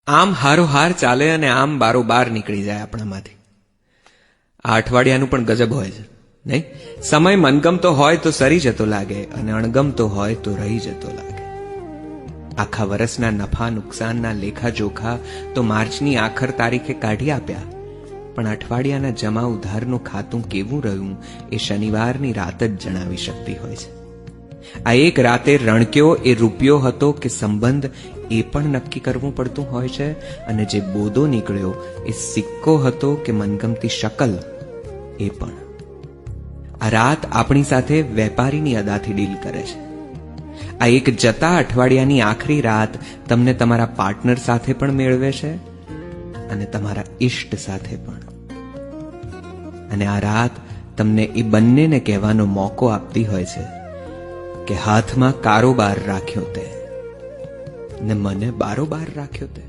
આમ હારોહાર ચાલે અને આમ બારોબાર નીકળી જાય આપણામાંથી. આ અઠવાડિયાનું પણ ગજબ હોય છે નહીં? સમય મનગમતો હોય તો સરી જતો લાગે અને અણગમતો હોય તો રહી જતો લાગે. આખા વર્ષના નફા નુકસાનના લેખા જોખા તો માર્ચની આખર તારીખે કાઢી આપ્યા, પણ અઠવાડિયાના જમા ઉધારનું ખાતું કેવું રહ્યું એ શનિવારની રાત જ જણાવી શકતી હોય છે. આ એક રાતે રણક્યો એ રૂપિયો હતો કે સંબંધ એ પણ નક્કી કરવું પડતું હોય છે, અને જે બોદો નીકળ્યો એ સિક્કો હતો કે મનગમતી શકલ એ પણ. આ રાત આપણી સાથે વેપારીની અદાથી ડીલ કરે છે. આ એક જતા અઠવાડિયાની આખરી રાત તમને તમારા પાર્ટનર સાથે પણ મેળવે છે અને તમારા ઇષ્ટ સાથે પણ. અને આ રાત તમને એ બંનેને કહેવાનો મોકો આપતી હોય છે કે હાથમાં કારોબાર રાખ્યો તે ને મને બારોબાર રાખ્યો તે.